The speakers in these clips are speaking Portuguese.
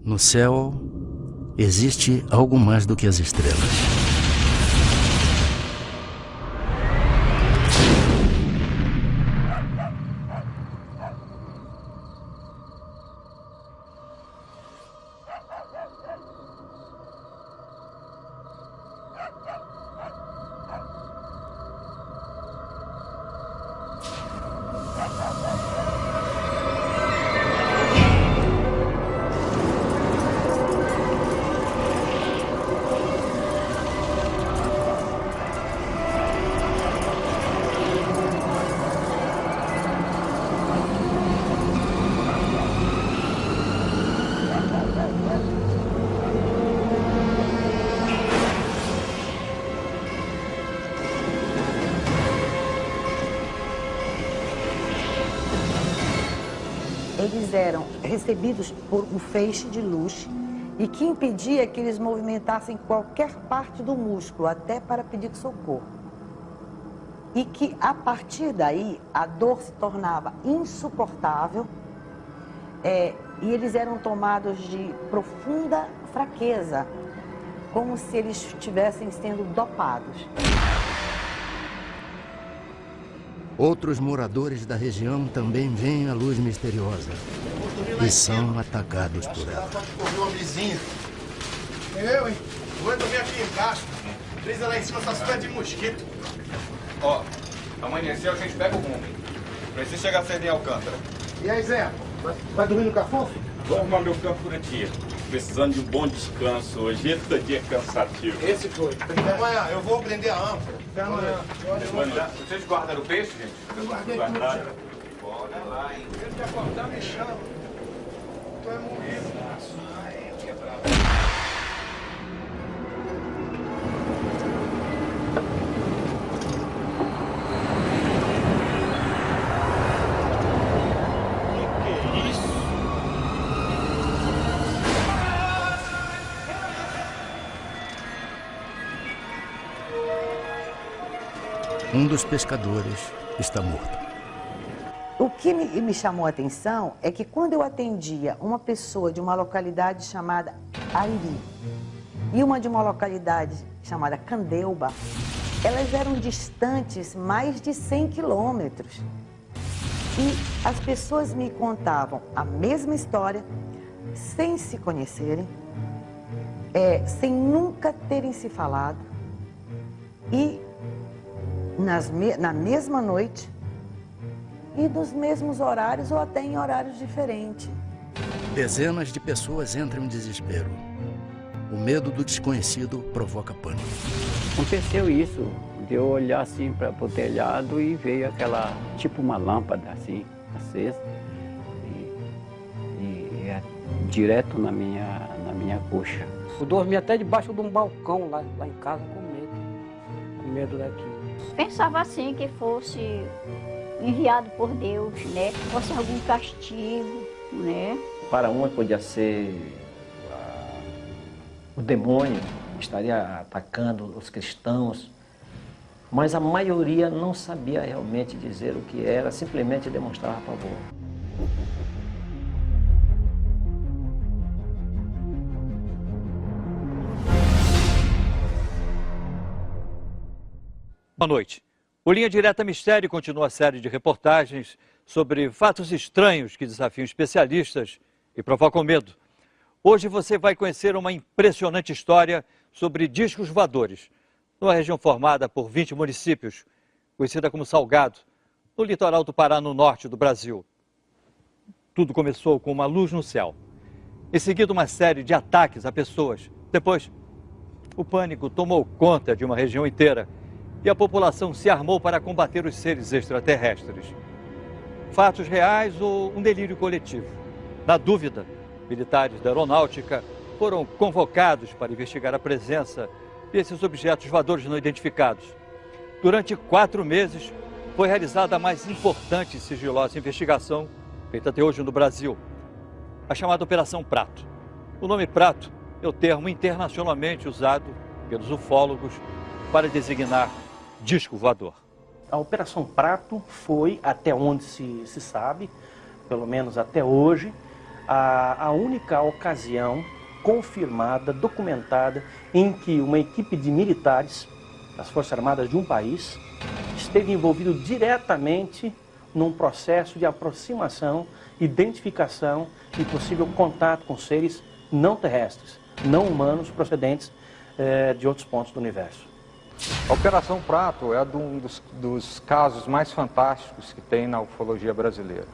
No céu, existe algo mais do que as estrelas. Eles eram recebidos por um feixe de luz e que impedia que eles movimentassem qualquer parte do músculo, até para pedir socorro. E que, a partir daí, a dor se tornava insuportável e eles eram tomados de profunda fraqueza, como se eles estivessem sendo dopados. Outros moradores da região também veem a luz misteriosa e são atacados por ela. Correu a vizinha. Eu, hein? Vou dormir aqui embaixo. Brisa lá em cima, essas coisas de mosquito. Ó, amanheceu, a gente pega o rumo. Precisa chegar cedo em Alcântara. E aí, Zé? Vai dormir no cafofo? Vou arrumar meu campo por aqui. Precisando de um bom descanso hoje. Esse dia é cansativo. Esse foi. Até amanhã. Eu vou prender a ânfora. Até amanhã. Boa noite. Vocês guardaram o peixe, gente? Eu guardei tudo, já. Olha lá, hein? Se ele te acordar, me chama. Tu é moído. Ai, que é bravo. Um dos pescadores está morto. O que me chamou a atenção é que quando eu atendia uma pessoa de uma localidade chamada Ariri e uma de uma localidade chamada Candeuba, elas eram distantes mais de 100 quilômetros. E as pessoas me contavam a mesma história, sem se conhecerem, sem nunca terem se falado e na mesma noite e nos mesmos horários ou até em horários diferentes. Dezenas de pessoas entram em desespero. O medo do desconhecido provoca pânico. Aconteceu isso, de eu olhar assim para o telhado e veio aquela, tipo uma lâmpada assim, acesa, e direto na minha coxa. Eu dormi até debaixo de um balcão lá em casa com medo daquilo. Pensava assim que fosse enviado por Deus, né? Fosse algum castigo, né? Para uma podia ser o demônio que estaria atacando os cristãos, mas a maioria não sabia realmente dizer o que era, simplesmente demonstrava pavor. Boa noite. O Linha Direta Mistério continua a série de reportagens sobre fatos estranhos que desafiam especialistas e provocam medo. Hoje você vai conhecer uma impressionante história sobre discos voadores, numa região formada por 20 municípios, conhecida como Salgado, no litoral do Pará, no norte do Brasil. Tudo começou com uma luz no céu. Em seguida, uma série de ataques a pessoas. Depois, o pânico tomou conta de uma região inteira e a população se armou para combater os seres extraterrestres. Fatos reais ou um delírio coletivo? Na dúvida, militares da aeronáutica foram convocados para investigar a presença desses objetos voadores não identificados. Durante 4 meses, foi realizada a mais importante e sigilosa investigação feita até hoje no Brasil, a chamada Operação Prato. O nome Prato é o termo internacionalmente usado pelos ufólogos para designar disco voador. A Operação Prato foi, até onde se sabe, pelo menos até hoje, a única ocasião confirmada, documentada, em que uma equipe de militares das Forças Armadas de um país esteve envolvido diretamente num processo de aproximação, identificação e possível contato com seres não terrestres, não humanos, procedentes de outros pontos do universo. A Operação Prato é um dos casos mais fantásticos que tem na ufologia brasileira.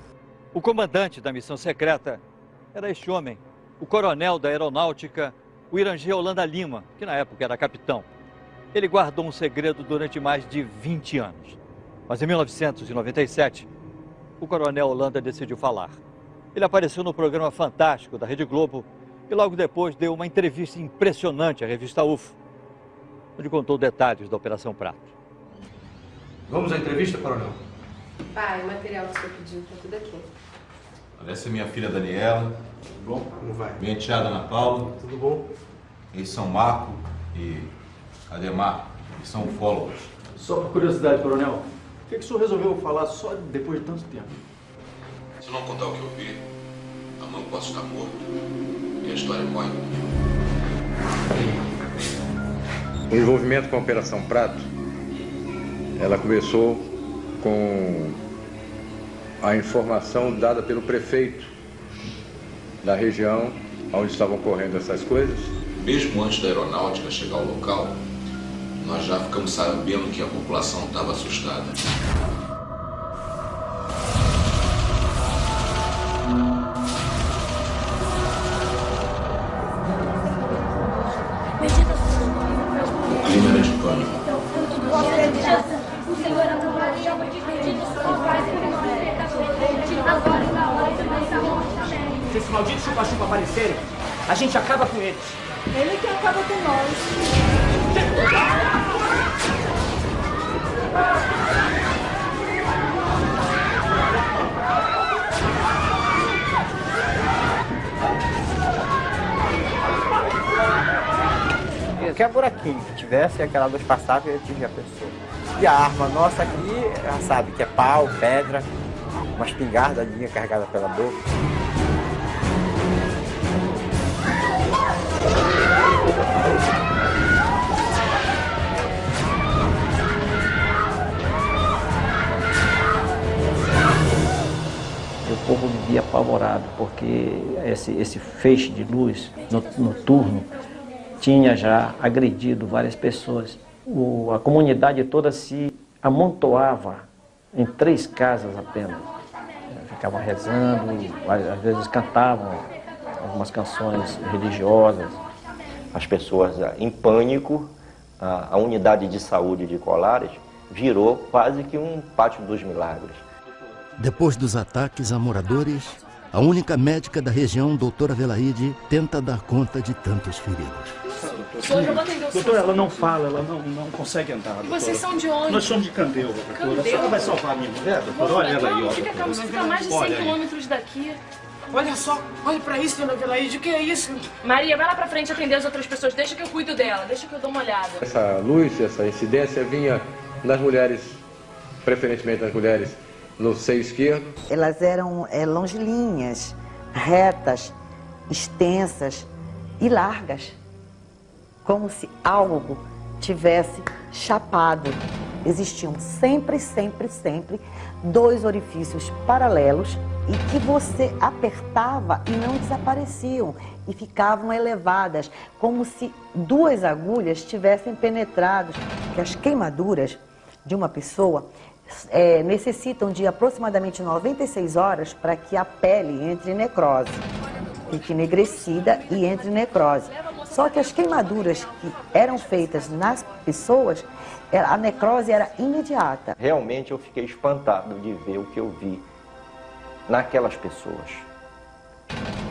O comandante da missão secreta era este homem, o coronel da aeronáutica, o Irangê Holanda Lima, que na época era capitão. Ele guardou um segredo durante mais de 20 anos. Mas em 1997, o coronel Holanda decidiu falar. Ele apareceu no programa Fantástico da Rede Globo e logo depois deu uma entrevista impressionante à revista UFO, onde contou detalhes da Operação Prato. Vamos à entrevista, coronel? Pai, o material que o senhor pediu está tudo aqui. Essa é minha filha Daniela. Tudo bom? Como vai? Minha enteada Ana Paula. Tudo bom? Eles são Marco e Ademar, que são ufólogos. Só por curiosidade, coronel, por que o senhor resolveu falar só depois de tanto tempo? Se eu não contar o que eu vi, amanhã eu posso estar morto e a história morre. O envolvimento com a Operação Prato, ela começou com a informação dada pelo prefeito da região onde estavam ocorrendo essas coisas. Mesmo antes da aeronáutica chegar ao local, nós já ficamos sabendo que a população estava assustada. O clima era de pânico. Se esses malditos chupa-chupa aparecerem, a gente acaba com eles. Ele que acaba com nós. Qualquer buraquinho que tivesse, aquela luz passava e atingia a pessoa. E a arma nossa aqui, já sabe que é pau, pedra, uma espingarda carregada pela boca. O povo vivia apavorado, porque esse feixe de luz noturno tinha já agredido várias pessoas. A comunidade toda se amontoava em 3 casas apenas. Ficavam rezando, às vezes cantavam algumas canções religiosas. As pessoas em pânico, a unidade de saúde de Colares virou quase que um pátio dos milagres. Depois dos ataques a moradores, a única médica da região, doutora Velaide, tenta dar conta de tantos feridos. Doutora, ela não fala, ela não consegue andar. E vocês são de onde? Nós somos de Candeuva, doutora. A senhora vai salvar a minha mulher, doutora? Olha ela aí, ó. Você fica a mais de 100 quilômetros daqui. Olha só, olha pra isso, dona Velaide, o que é isso? Maria, vai lá pra frente atender as outras pessoas. Deixa que eu cuido dela, deixa que eu dou uma olhada. Essa luz, essa incidência vinha nas mulheres, preferentemente nas mulheres, no seio esquerdo. Elas eram longilíneas, retas, extensas e largas, como se algo tivesse chapado. Existiam sempre 2 orifícios paralelos e que você apertava e não desapareciam e ficavam elevadas, como se 2 agulhas tivessem penetrado. Que as queimaduras de uma pessoa necessitam de aproximadamente 96 horas para que a pele entre em necrose, fique enegrecida e entre em necrose. Só que as queimaduras que eram feitas nas pessoas, a necrose era imediata. Realmente eu fiquei espantado de ver o que eu vi naquelas pessoas.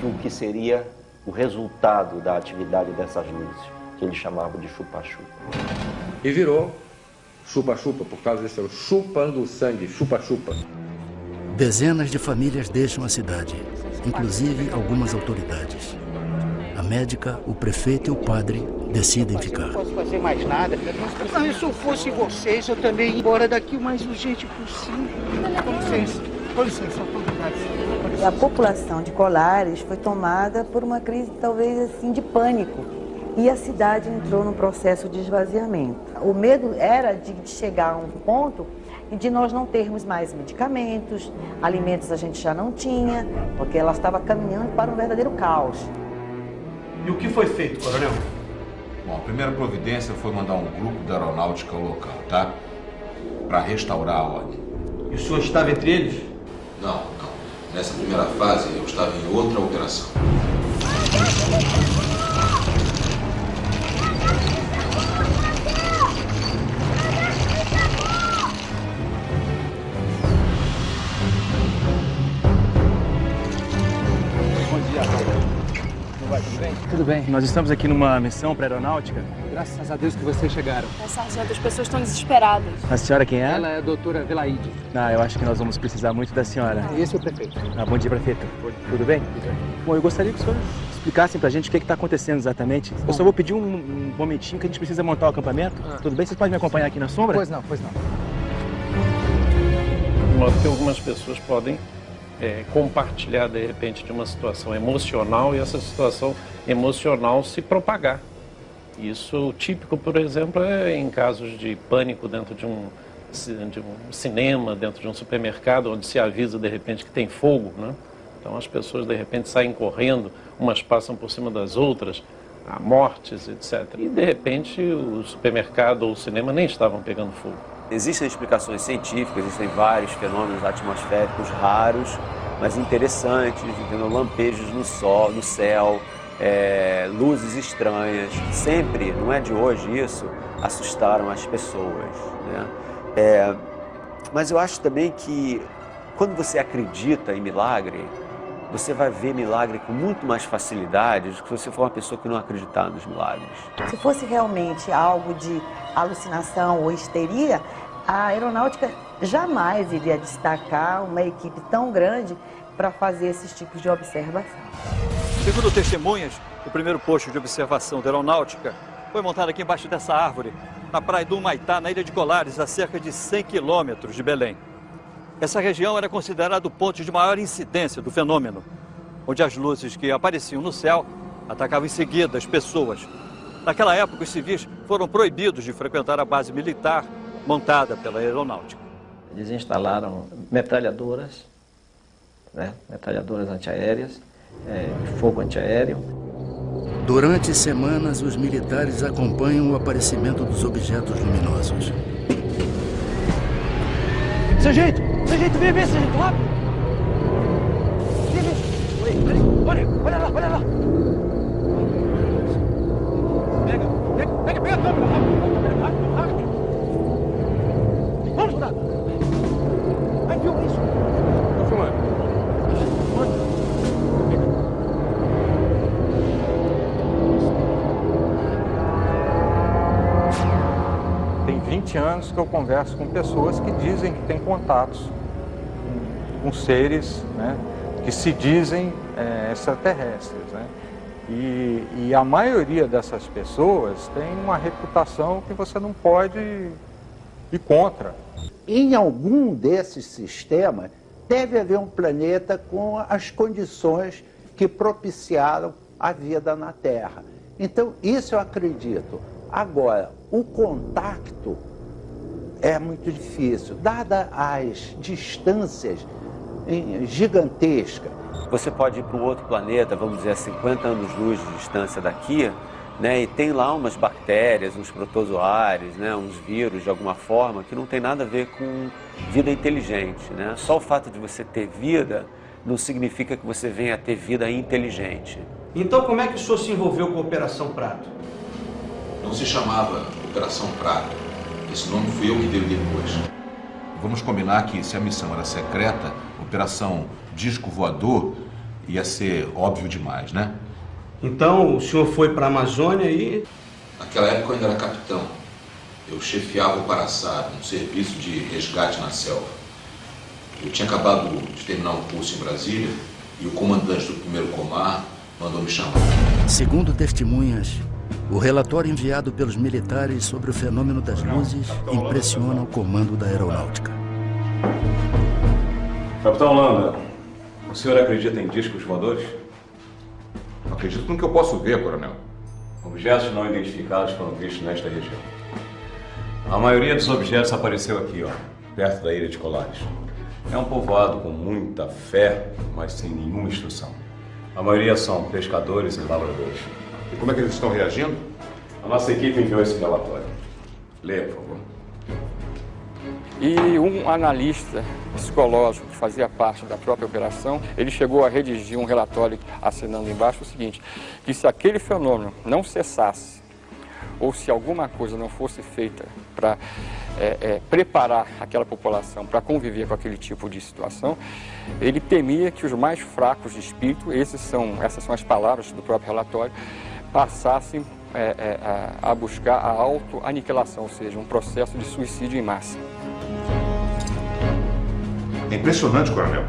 O que seria o resultado da atividade dessas luzes, que eles chamavam de chupa-chupa. E virou chupa-chupa, por causa desse chupando o sangue, chupa-chupa. Dezenas de famílias deixam a cidade, inclusive algumas autoridades. A médica, o prefeito e o padre decidem ficar. Não posso fazer mais nada. Não, se eu fosse vocês, eu também ia embora daqui o mais urgente possível. Com licença. Com licença, a população de Colares foi tomada por uma crise talvez assim de pânico e a cidade entrou num processo de esvaziamento. O medo era de chegar a um ponto de nós não termos mais medicamentos, alimentos a gente já não tinha, porque ela estava caminhando para um verdadeiro caos. E o que foi feito, coronel? Bom, a primeira providência foi mandar um grupo da aeronáutica ao local, tá? Para restaurar a ordem. E o senhor estava entre eles? Não. Nessa primeira fase, eu estava em outra operação. Tudo bem? Tudo bem. Nós estamos aqui numa missão para aeronáutica. Graças a Deus que vocês chegaram. Sargento, as pessoas estão desesperadas. A senhora quem é? Ela é a doutora Velaide. Eu acho que nós vamos precisar muito da senhora. Esse é o prefeito. Bom dia, prefeito. Tudo bem? Bom, eu gostaria que o senhor explicassem pra gente o que está acontecendo exatamente. Eu só vou pedir um momentinho que a gente precisa montar o acampamento. Tudo bem? Vocês podem me acompanhar aqui na sombra? Pois não. De modo que algumas pessoas podem compartilhar, de repente, de uma situação emocional e essa situação emocional se propagar. Isso típico, por exemplo, é em casos de pânico dentro de um cinema, dentro de um supermercado, onde se avisa, de repente, que tem fogo, né? Então as pessoas, de repente, saem correndo, umas passam por cima das outras, há mortes, etc. E, de repente, o supermercado ou o cinema nem estavam pegando fogo. Existem explicações científicas, existem vários fenômenos atmosféricos raros, mas interessantes, entendeu? Lampejos no céu, luzes estranhas, que sempre, não é de hoje isso, assustaram as pessoas, né? Mas eu acho também que quando você acredita em milagre, você vai ver milagre com muito mais facilidade do que se você for uma pessoa que não acreditar nos milagres. Se fosse realmente algo de alucinação ou histeria, a aeronáutica jamais iria destacar uma equipe tão grande para fazer esses tipos de observação. Segundo testemunhas, o primeiro posto de observação da aeronáutica foi montado aqui embaixo dessa árvore, na praia do Humaitá, na ilha de Colares, a cerca de 100 quilômetros de Belém. Essa região era considerada o ponto de maior incidência do fenômeno, onde as luzes que apareciam no céu atacavam em seguida as pessoas. Naquela época, os civis foram proibidos de frequentar a base militar montada pela aeronáutica. Eles instalaram metralhadoras, metralhadoras antiaéreas, fogo antiaéreo. Durante semanas, os militares acompanham o aparecimento dos objetos luminosos. Sargento, vem, sargento, rápido! Vem, olha lá! Pega a câmera, rápido! Vamos, soldado! Vai, filma isso! Tô filmando. Tem 20 anos que eu converso com pessoas que dizem que têm contatos com seres, né, que se dizem extraterrestres, né? E a maioria dessas pessoas tem uma reputação que você não pode ir contra. Em algum desses sistemas, deve haver um planeta com as condições que propiciaram a vida na Terra. Então, isso eu acredito. Agora, o contato é muito difícil, dadas as distâncias gigantescas. Você pode ir para um outro planeta, vamos dizer, a 50 anos-luz de distância daqui, né, e tem lá umas bactérias, uns protozoários, né, uns vírus de alguma forma, que não tem nada a ver com vida inteligente, né? Só o fato de você ter vida não significa que você venha a ter vida inteligente. Então como é que o senhor se envolveu com a Operação Prato? Não se chamava Operação Prato. Esse nome fui eu que dei depois. Vamos combinar que se a missão era secreta, Operação Disco Voador ia ser óbvio demais, né? Então o senhor foi para a Amazônia e... Naquela época eu ainda era capitão. Eu chefiava o Paraçá, um serviço de resgate na selva. Eu tinha acabado de terminar um curso em Brasília e o comandante do primeiro Comar mandou me chamar. Segundo testemunhas, o relatório enviado pelos militares sobre o fenômeno das luzes impressiona o comando da aeronáutica. Capitão Landa, o senhor acredita em discos voadores? Acredito no que eu posso ver, coronel. Objetos não identificados foram vistos nesta região. A maioria dos objetos apareceu aqui, ó, perto da ilha de Colares. É um povoado com muita fé, mas sem nenhuma instrução. A maioria são pescadores e lavradores. E como é que eles estão reagindo? A nossa equipe enviou esse relatório. Leia, por favor. E um analista psicológico que fazia parte da própria operação, ele chegou a redigir um relatório assinando embaixo o seguinte, que se aquele fenômeno não cessasse, ou se alguma coisa não fosse feita para preparar aquela população para conviver com aquele tipo de situação, ele temia que os mais fracos de espírito, essas são as palavras do próprio relatório, passassem a buscar a autoaniquilação, ou seja, um processo de suicídio em massa. É impressionante, coronel.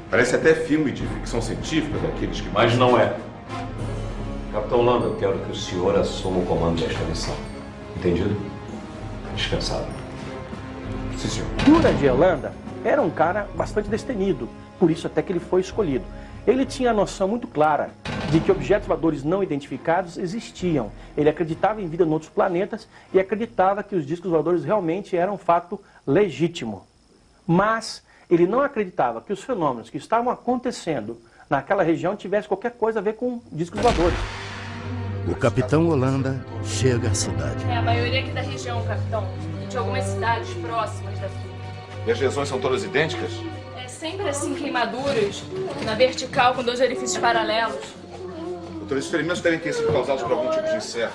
Parece até filme de ficção científica daqueles que... Mas não é. Capitão Landa, eu quero que o senhor assuma o comando desta missão. Entendido? Dispensado. Sim, senhor. Jura de Holanda era um cara bastante destemido, por isso até que ele foi escolhido. Ele tinha a noção muito clara de que objetos voadores não identificados existiam. Ele acreditava em vida em outros planetas e acreditava que os discos voadores realmente eram um fato legítimo. Mas ele não acreditava que os fenômenos que estavam acontecendo naquela região tivessem qualquer coisa a ver com discos voadores. O capitão Holanda chega à cidade. É a maioria aqui da região, capitão. E de algumas cidades próximas daqui. E as lesões são todas idênticas? É sempre assim, queimaduras, na vertical, com 2 orifícios paralelos. Doutor, esses ferimentos devem ter sido causados por algum tipo de inseto.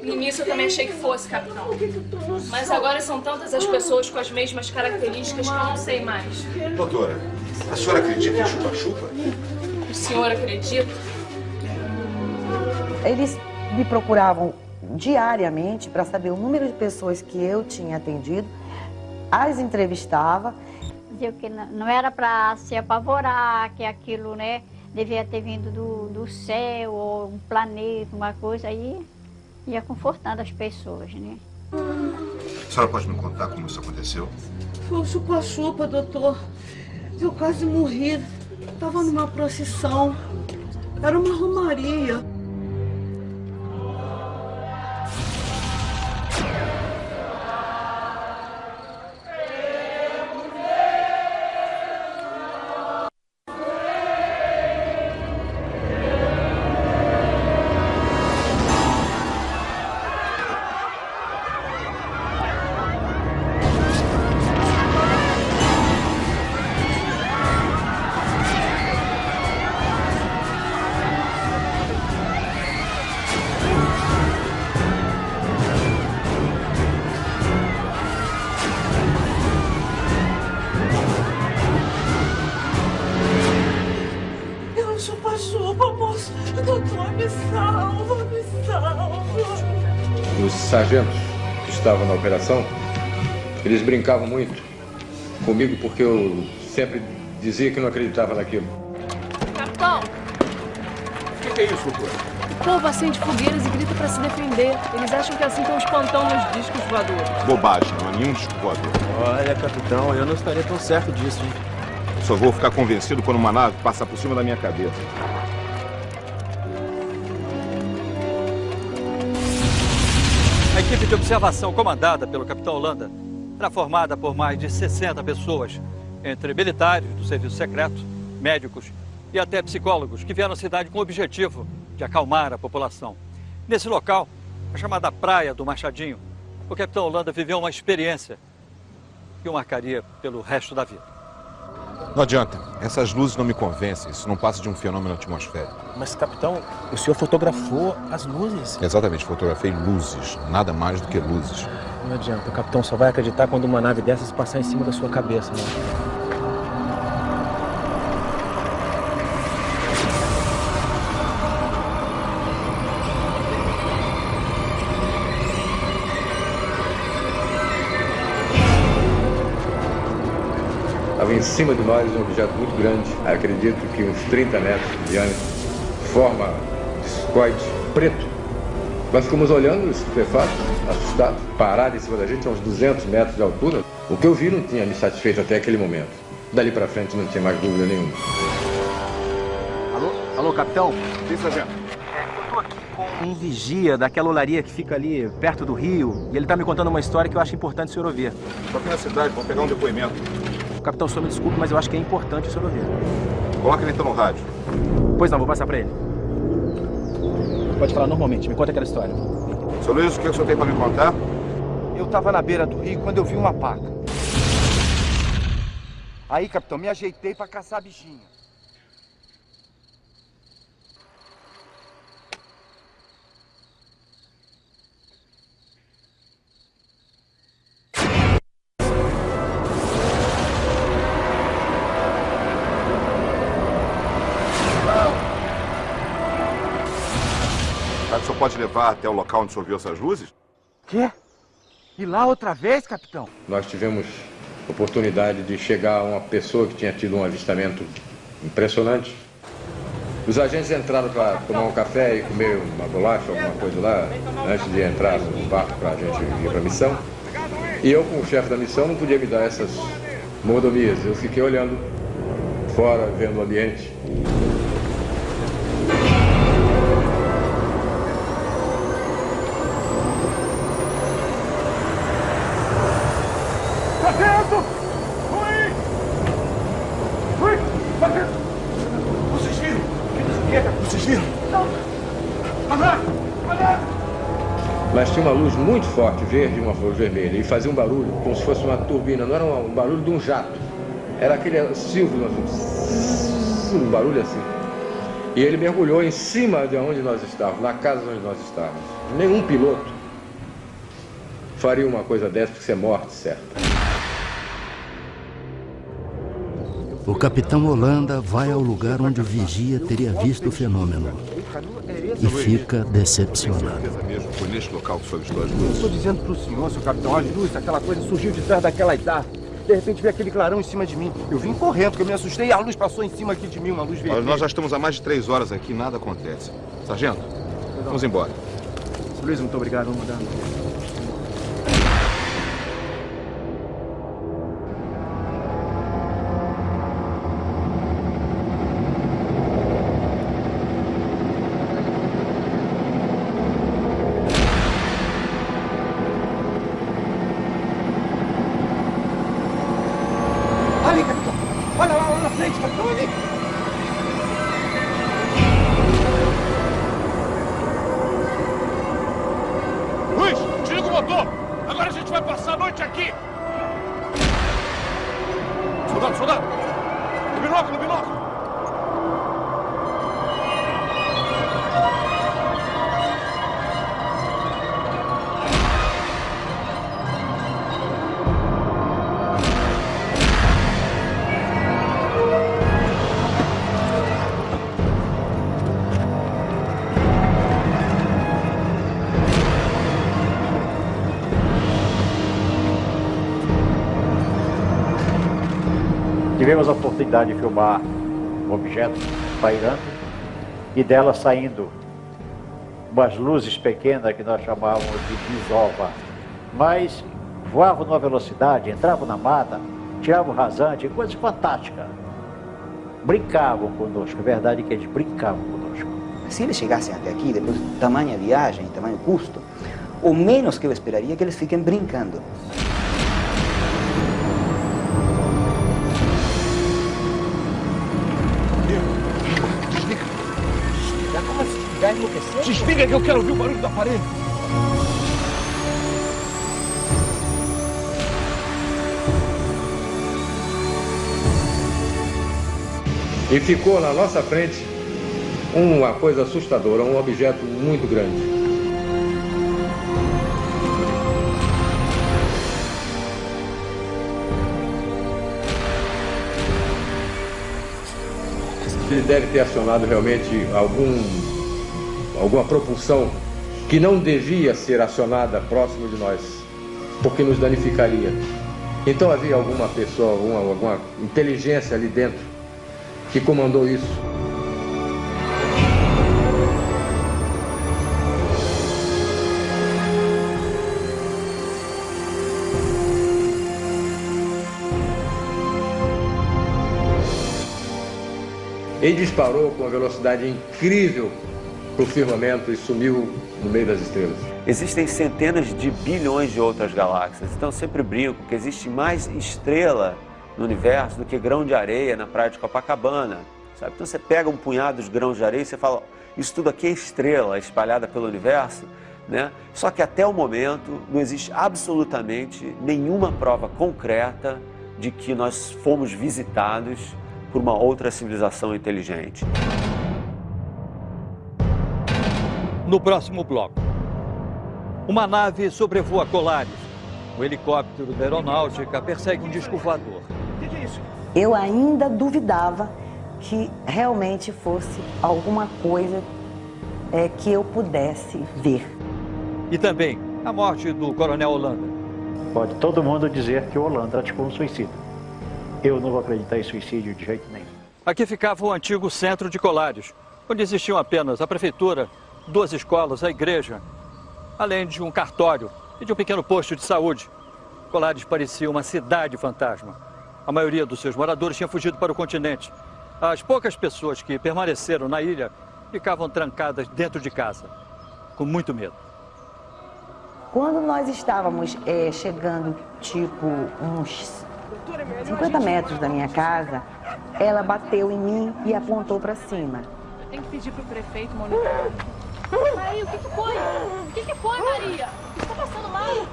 No início eu também achei que fosse, capitão. Mas agora são tantas as pessoas com as mesmas características que eu não sei mais. Doutora, a senhora acredita em chupa-chupa? O senhor acredita? Eles me procuravam diariamente para saber o número de pessoas que eu tinha atendido, as entrevistava. Dizia que não era para se apavorar, que aquilo, né, devia ter vindo do céu, ou um planeta, uma coisa, aí ia confortando as pessoas, né? A senhora pode me contar como isso aconteceu? Foi um chupa-chupa, doutor. Eu quase morri. Estava numa procissão. Era uma romaria. Os sargentos que estavam na operação, eles brincavam muito comigo porque eu sempre dizia que não acreditava naquilo. Capitão! O que é isso, doutor? O povo acende fogueiras e grita para se defender. Eles acham que assim estão espantando os discos voadores. Bobagem, não há nenhum disco voador. Olha, capitão, eu não estaria tão certo disso, hein? Eu só vou ficar convencido quando uma nave passar por cima da minha cabeça. A equipe de observação comandada pelo capitão Holanda era formada por mais de 60 pessoas, entre militares do serviço secreto, médicos e até psicólogos, que vieram à cidade com o objetivo de acalmar a população. Nesse local, a chamada Praia do Machadinho, o capitão Holanda viveu uma experiência que o marcaria pelo resto da vida. Não adianta, essas luzes não me convencem, isso não passa de um fenômeno atmosférico. Mas, capitão, o senhor fotografou as luzes? Exatamente, fotografei luzes, nada mais do que luzes. Não adianta, o capitão só vai acreditar quando uma nave dessas passar em cima da sua cabeça, né? Estava em cima de nós um objeto muito grande, acredito que uns 30 metros de diâmetro, forma discoide, preto. Nós ficamos olhando, estupefatos, assustados, parado em cima da gente a uns 200 metros de altura. O que eu vi não tinha me satisfeito até aquele momento. Dali para frente não tinha mais dúvida nenhuma. Alô, capitão? Sim, sargento. Eu tô aqui com um vigia daquela olaria que fica ali perto do rio, e ele tá me contando uma história que eu acho importante o senhor ouvir. Tô aqui na cidade, vou pegar um depoimento. Capitão, o senhor me desculpe, mas eu acho que é importante o senhor ouvir. Coloca ele então no rádio. Pois não, vou passar pra ele. Pode falar normalmente, me conta aquela história. Seu Luiz, o que o senhor tem para me contar? Eu tava na beira do rio quando eu vi uma paca. Aí, capitão, me ajeitei pra caçar a bichinha. Será que o senhor pode levar até o local onde o senhor viu essas luzes? Quê? E lá outra vez, capitão? Nós tivemos oportunidade de chegar a uma pessoa que tinha tido um avistamento impressionante. Os agentes entraram para tomar um café e comer uma bolacha, alguma coisa lá, antes de entrar no barco para a gente ir para a missão. E eu, como chefe da missão, não podia me dar essas mordomias. Eu fiquei olhando fora, vendo o ambiente. Sargento! Oi! Sargento! Vocês viram? Vocês viram? Não! Mas tinha uma luz muito forte, verde e uma luz vermelha, e fazia um barulho como se fosse uma turbina, não era um barulho de um jato. Era aquele silvio, um barulho assim. E ele mergulhou em cima de onde nós estávamos, na casa onde nós estávamos. Nenhum piloto faria uma coisa dessa, porque isso é morte, certo? O capitão Holanda vai ao lugar onde o vigia teria visto o fenômeno e fica decepcionado. Foi neste local que o senhor avistou as Eu luzes? estou dizendo pro senhor, seu capitão, as luzes, aquela coisa surgiu de trás daquelas árvores. De repente veio aquele clarão em cima de mim. Eu vim correndo, porque eu me assustei e a luz passou em cima aqui de mim, uma luz vermelha. Nós já estamos há mais de 3 horas aqui, nada acontece. Sargento, vamos embora. Luiz, muito obrigado, vamos mudar. Ali, capitão. Olha lá na frente, capitão, ali. Luiz, desliga o motor! Agora a gente vai passar a noite aqui! Soldado, soldado! No binóculo, no binóculo! Tivemos a oportunidade de filmar um objeto pairando e dela saindo umas luzes pequenas que nós chamávamos de desova. Mas voavam numa velocidade, entravam na mata, tiravam rasante, coisas fantásticas. Brincavam conosco, a verdade é que eles brincavam conosco. Se eles chegassem até aqui, depois de tamanha viagem, tamanho custo, o menos que eu esperaria é que eles fiquem brincando. Desliga que eu quero ouvir o barulho do aparelho. E ficou na nossa frente uma coisa assustadora, um objeto muito grande. Ele deve ter acionado realmente alguma propulsão que não devia ser acionada próximo de nós, porque nos danificaria. Então havia alguma pessoa, alguma inteligência ali dentro que comandou isso. e disparou com uma velocidade incrível para o firmamento e sumiu no meio das estrelas. Existem centenas de bilhões de outras galáxias, então eu sempre brinco que existe mais estrela no universo do que grão de areia na praia de Copacabana, sabe? Então você pega um punhado de grãos de areia e você fala, isso tudo aqui é estrela espalhada pelo universo, né? Só que até o momento não existe absolutamente nenhuma prova concreta de que nós fomos visitados por uma outra civilização inteligente. No próximo bloco, uma nave sobrevoa Colares. O helicóptero da aeronáutica persegue um disco voador. O que é isso? Eu ainda duvidava que realmente fosse alguma coisa que eu pudesse ver. E também a morte do coronel Holanda. Pode todo mundo dizer que o Holanda praticou um suicídio. Eu não vou acreditar em suicídio de jeito nenhum. Aqui ficava o antigo centro de Colares, onde existiam apenas a prefeitura, 2 escolas, a igreja, além de um cartório e de um pequeno posto de saúde. Colares parecia uma cidade fantasma. A maioria dos seus moradores tinha fugido para o continente. As poucas pessoas que permaneceram na ilha ficavam trancadas dentro de casa, com muito medo. Quando nós estávamos chegando, tipo, uns 50 metros da minha casa, ela bateu em mim e apontou para cima. Eu tenho que pedir pro prefeito monitorar. Maria, o que foi? O que foi, Maria? Você tá passando mal?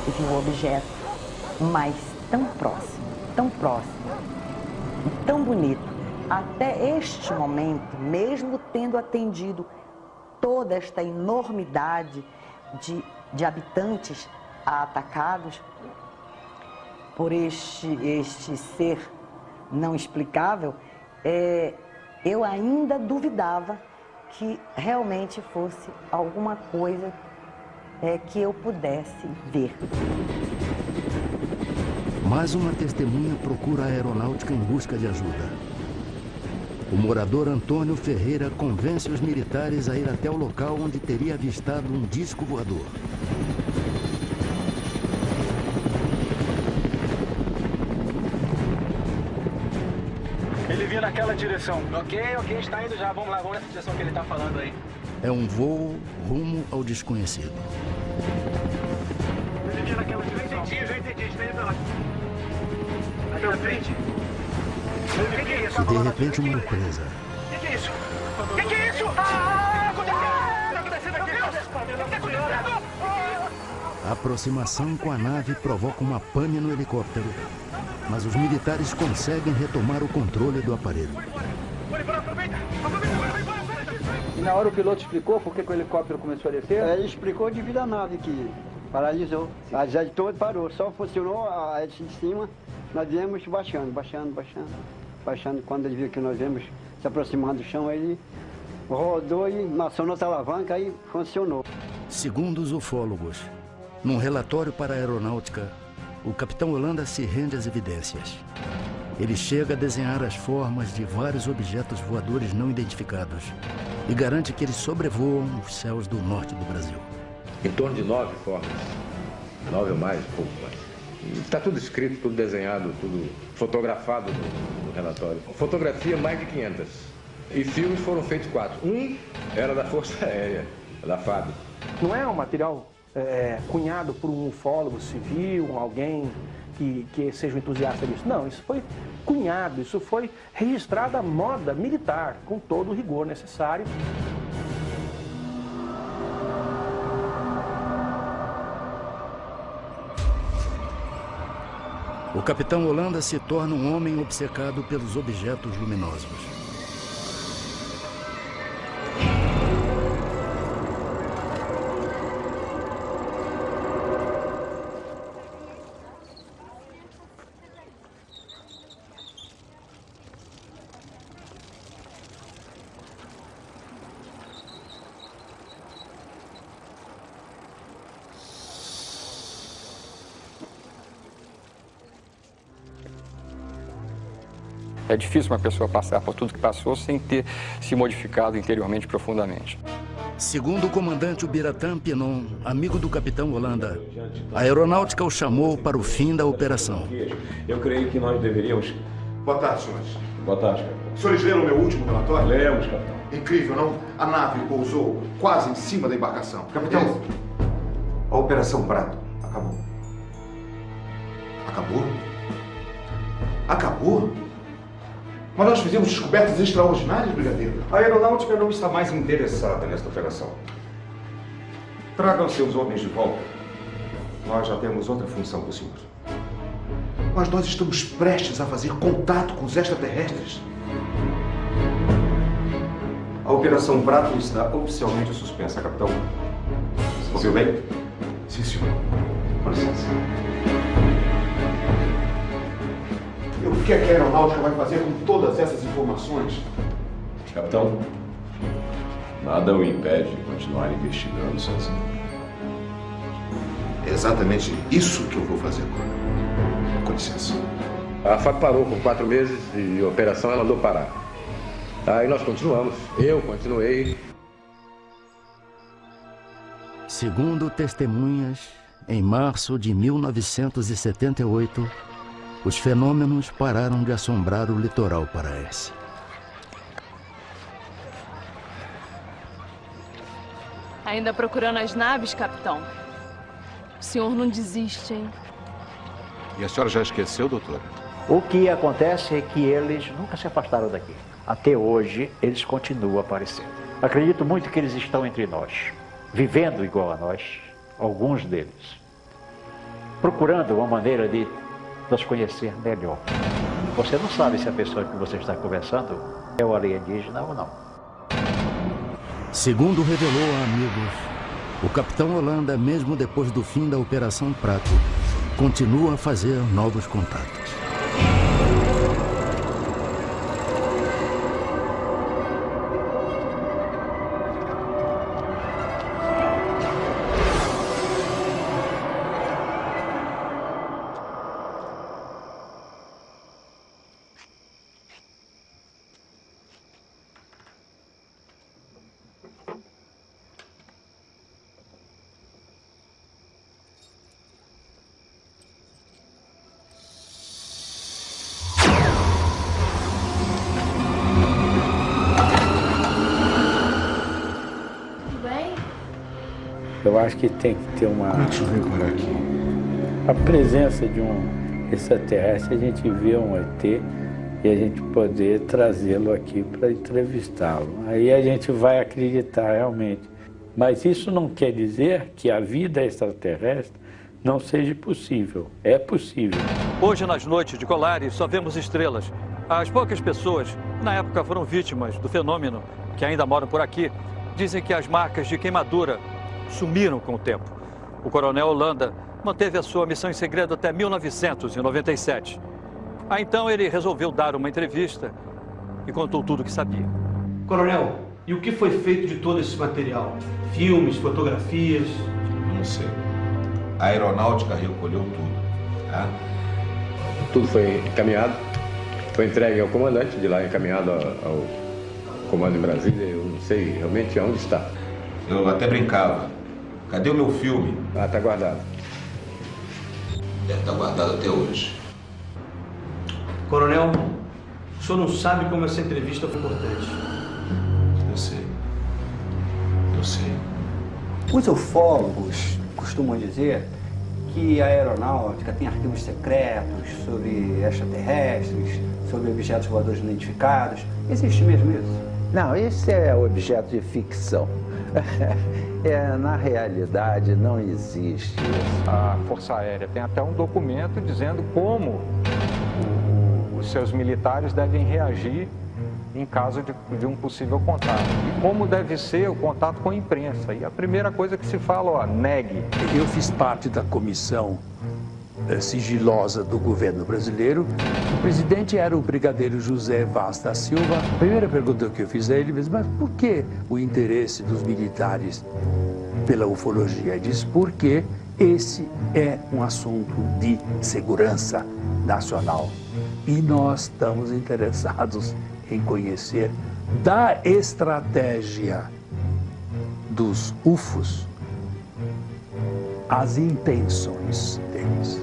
E vi um objeto, mas tão próximo, e tão bonito. Até este momento, mesmo tendo atendido toda esta enormidade de habitantes atacados por este ser não explicável, eu ainda duvidava que realmente fosse alguma coisa que eu pudesse ver. Mais uma testemunha procura a aeronáutica em busca de ajuda. O morador Antônio Ferreira convence os militares a ir até o local onde teria avistado um disco voador. Ele vinha naquela direção. Ok, está indo já. Vamos lá, vamos nessa direção que ele está falando aí. É um voo rumo ao desconhecido. Ele vinha naquela direção. Já entendi. Está indo pra lá. Aqui na frente. O que é isso? E de repente uma surpresa. O que é isso? O que é isso? Está acontecendo aqui? O que está acontecendo? A aproximação com a nave provoca uma pane no helicóptero, mas os militares conseguem retomar o controle do aparelho. E na hora o piloto explicou por que o helicóptero começou a descer? Ele explicou devido à nave que paralisou. A jet toda parou, só funcionou a hélice de cima. Nós viemos baixando. Quando ele viu que nós viemos se aproximando do chão, ele rodou e acionou outra alavanca e funcionou. Segundo os ufólogos, num relatório para a aeronáutica, o capitão Holanda se rende às evidências. Ele chega a desenhar as formas de vários objetos voadores não identificados e garante que eles sobrevoam os céus do norte do Brasil. Em torno de 9 formas, 9 ou mais, pouco mais. Está tudo escrito, tudo desenhado, tudo fotografado no relatório. Fotografia, mais de 500. E filmes foram feitos 4. Um era da Força Aérea, da FAB. Não é um material cunhado por um ufólogo civil, alguém que seja um entusiasta disso. Não, isso foi cunhado, isso foi registrado à moda militar, com todo o rigor necessário. O capitão Holanda se torna um homem obcecado pelos objetos luminosos. É difícil uma pessoa passar por tudo que passou sem ter se modificado interiormente profundamente. Segundo o comandante Ubiratã Pinon, amigo do capitão Holanda, a aeronáutica o chamou para o fim da operação. Eu creio que nós deveríamos... Boa tarde, senhores. Boa tarde, capitão. Os senhores leram o meu último relatório? Lemos, capitão. Incrível, não? A nave pousou quase em cima da embarcação. Capitão, a Operação Prato acabou. Acabou? Acabou? Mas nós fizemos descobertas extraordinárias, brigadeiro. A aeronáutica não está mais interessada nesta operação. Tragam seus homens de volta. Nós já temos outra função para o senhor. Mas nós estamos prestes a fazer contato com os extraterrestres. A Operação Prato está oficialmente suspensa, capitão. Ouviu bem? Sim, senhor. Com licença. E o que é que a aeronáutica vai fazer com todas essas informações? Capitão, nada o impede de continuar investigando sozinho. É exatamente isso que eu vou fazer agora. Com licença. A FAB parou por 4 meses e a operação ela mandou parar. Aí nós continuamos. Eu continuei. Segundo testemunhas, em março de 1978, os fenômenos pararam de assombrar o litoral paraense. Ainda procurando as naves, capitão? O senhor não desiste, hein? E a senhora já esqueceu, doutora? O que acontece é que eles nunca se afastaram daqui. Até hoje, eles continuam aparecendo. Acredito muito que eles estão entre nós, vivendo igual a nós, alguns deles, procurando uma maneira de nos conhecer melhor. Você não sabe se a pessoa que você está conversando é o alienígena ou não. Segundo revelou a amigos, o capitão Holanda, mesmo depois do fim da Operação Prato, continua a fazer novos contatos. Eu acho que tem que ter uma... Deixa eu ver agora aqui. A presença de um extraterrestre, a gente vê um ET e a gente poder trazê-lo aqui para entrevistá-lo. Aí a gente vai acreditar realmente. Mas isso não quer dizer que a vida extraterrestre não seja possível. É possível. Hoje, nas noites de Colares, só vemos estrelas. As poucas pessoas, na época, foram vítimas do fenômeno, que ainda moram por aqui, dizem que as marcas de queimadura sumiram com o tempo. O coronel Holanda manteve a sua missão em segredo até 1997. Aí então ele resolveu dar uma entrevista e contou tudo o que sabia. Coronel, e o que foi feito de todo esse material? Filmes, fotografias? Não sei. A aeronáutica recolheu tudo. Tá? Tudo foi encaminhado, foi entregue ao comandante, de lá encaminhado ao comando em Brasília. Eu não sei realmente onde está. Eu até brincava. Cadê o meu filme? Ah, tá guardado. Deve estar guardado até hoje. Coronel, o senhor não sabe como essa entrevista foi importante. Eu sei. Eu sei. Os ufólogos costumam dizer que a aeronáutica tem arquivos secretos sobre extraterrestres, sobre objetos voadores não identificados. Existe mesmo isso? Não, isso é objeto de ficção. Na realidade, não existe isso. A Força Aérea tem até um documento dizendo como os seus militares devem reagir em caso de um possível contato. E como deve ser o contato com a imprensa. E a primeira coisa que se fala, ó, negue. Eu fiz parte da comissão sigilosa do governo brasileiro. O presidente era o brigadeiro José Vaz da Silva. A primeira pergunta que eu fiz a ele, mas por que o interesse dos militares pela ufologia? Ele disse, porque esse é um assunto de segurança nacional. E nós estamos interessados em conhecer da estratégia dos UFOs as intenções deles.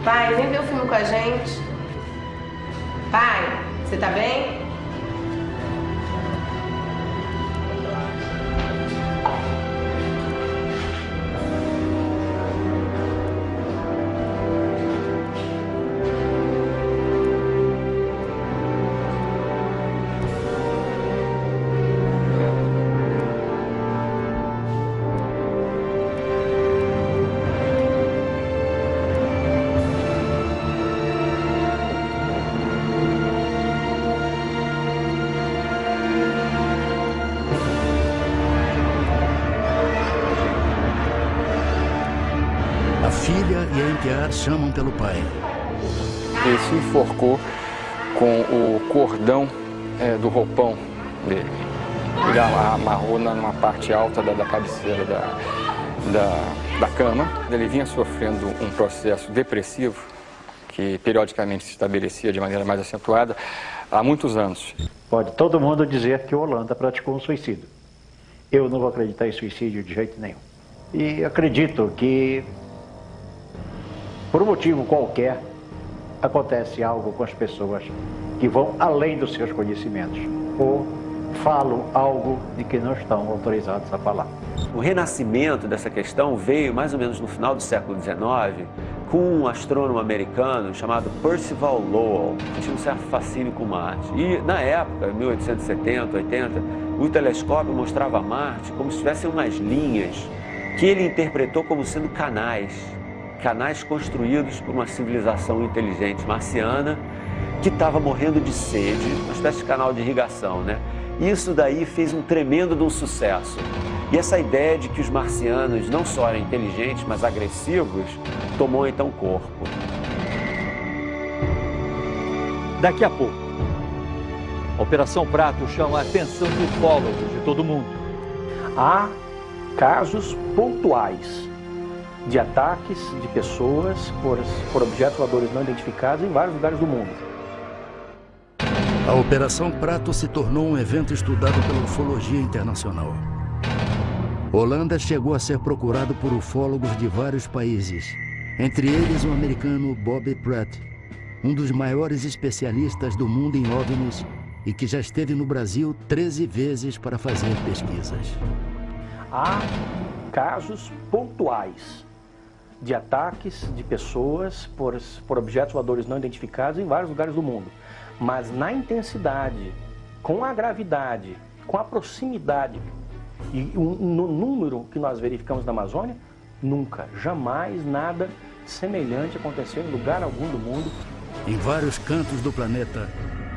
Pai, vem ver o filme com a gente. Pai, você tá bem? A filha e a enteada chamam pelo pai. Ele se enforcou com o cordão do roupão dele. Ele amarrou numa parte alta da cabeceira da cama. Ele vinha sofrendo um processo depressivo que periodicamente se estabelecia de maneira mais acentuada há muitos anos. Pode todo mundo dizer que o Holanda praticou um suicídio. Eu não vou acreditar em suicídio de jeito nenhum. E acredito que, por um motivo qualquer, acontece algo com as pessoas que vão além dos seus conhecimentos ou falam algo de que não estão autorizados a falar. O renascimento dessa questão veio mais ou menos no final do século XIX com um astrônomo americano chamado Percival Lowell, que tinha um certo fascínio com Marte. E na época, 1870, 80, o telescópio mostrava Marte como se tivessem umas linhas que ele interpretou como sendo canais construídos por uma civilização inteligente marciana que estava morrendo de sede, uma espécie de canal de irrigação, né? Isso daí fez um tremendo de um sucesso. E essa ideia de que os marcianos não só eram inteligentes, mas agressivos, tomou então corpo. Daqui a pouco, a Operação Prato chama a atenção de ufólogos de todo mundo. Há casos pontuais de ataques de pessoas por objetos voadores não identificados em vários lugares do mundo. A Operação Prato se tornou um evento estudado pela ufologia internacional. Holanda chegou a ser procurado por ufólogos de vários países, entre eles o americano Bob Pratt, um dos maiores especialistas do mundo em OVNIs e que já esteve no Brasil 13 vezes para fazer pesquisas. Há casos pontuais de ataques de pessoas por objetos voadores não identificados em vários lugares do mundo. Mas na intensidade, com a gravidade, com a proximidade e no número que nós verificamos na Amazônia, nunca, jamais nada semelhante aconteceu em lugar algum do mundo. Em vários cantos do planeta,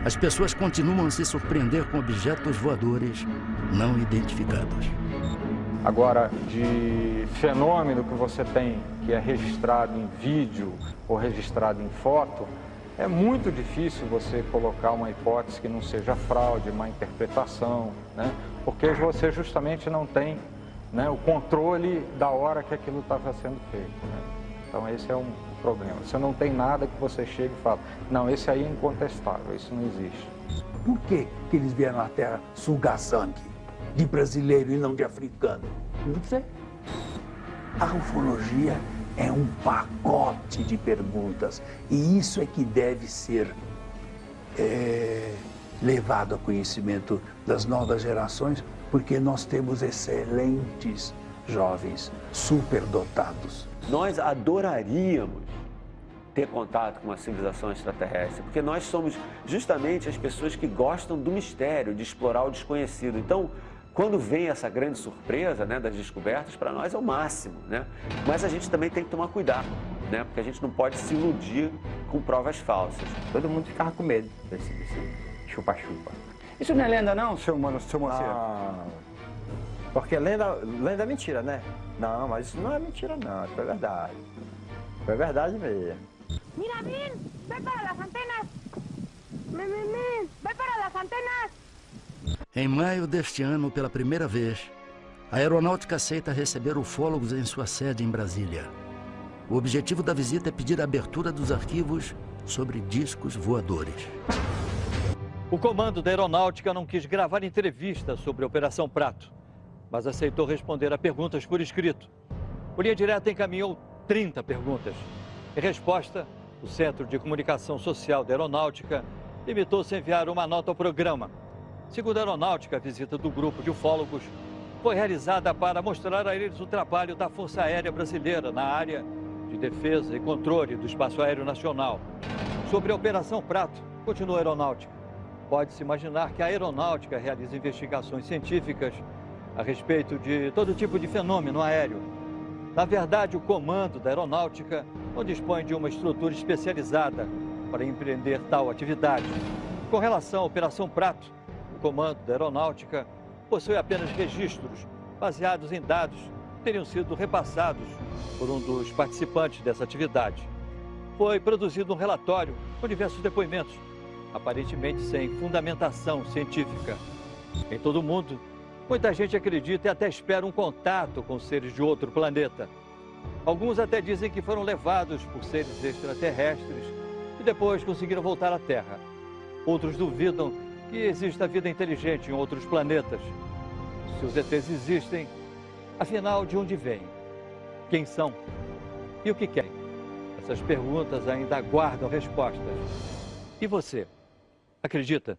as pessoas continuam a se surpreender com objetos voadores não identificados. Agora, de fenômeno que você tem, que é registrado em vídeo ou registrado em foto, é muito difícil você colocar uma hipótese que não seja fraude, má interpretação, né? Porque você justamente não tem, né, o controle da hora que aquilo estava sendo feito, né? Então esse é um problema. Você não tem nada que você chegue e fale, não, esse aí é incontestável, isso não existe. Por que eles vieram à Terra sugar sangue de brasileiro e não de africano? Não sei. A ufologia é um pacote de perguntas e isso é que deve ser levado a conhecimento das novas gerações, porque nós temos excelentes jovens superdotados. Nós adoraríamos ter contato com uma civilização extraterrestre, porque nós somos justamente as pessoas que gostam do mistério, de explorar o desconhecido. Então, quando vem essa grande surpresa, né, das descobertas, para nós é o máximo, né? Mas a gente também tem que tomar cuidado, né? Porque a gente não pode se iludir com provas falsas. Todo mundo ficava com medo desse chupa-chupa. Isso não é lenda não, seu Moacir? Não, porque lenda é mentira, né? Não, mas isso não é mentira não, isso é verdade. Foi verdade mesmo. Mira, Min, vai para as antenas. Min, vai para as antenas. Em maio deste ano, pela primeira vez, a aeronáutica aceita receber ufólogos em sua sede em Brasília. O objetivo da visita é pedir a abertura dos arquivos sobre discos voadores. O comando da aeronáutica não quis gravar entrevista sobre a Operação Prato, mas aceitou responder a perguntas por escrito. O Linha Direta encaminhou 30 perguntas. Em resposta, o Centro de Comunicação Social da Aeronáutica limitou-se a enviar uma nota ao programa. Segundo a Aeronáutica, a visita do grupo de ufólogos foi realizada para mostrar a eles o trabalho da Força Aérea Brasileira na área de defesa e controle do espaço aéreo nacional. Sobre a Operação Prato, continua a Aeronáutica. Pode-se imaginar que a Aeronáutica realiza investigações científicas a respeito de todo tipo de fenômeno aéreo. Na verdade, o comando da Aeronáutica não dispõe de uma estrutura especializada para empreender tal atividade. Com relação à Operação Prato, o comando da Aeronáutica possui apenas registros baseados em dados que teriam sido repassados por um dos participantes dessa atividade. Foi produzido um relatório com diversos depoimentos, aparentemente sem fundamentação científica. Em todo o mundo, muita gente acredita e até espera um contato com seres de outro planeta. Alguns até dizem que foram levados por seres extraterrestres e depois conseguiram voltar à Terra. Outros duvidam que exista vida inteligente em outros planetas. Se os ETs existem, afinal, de onde vêm? Quem são? E o que querem? Essas perguntas ainda aguardam respostas. E você? Acredita?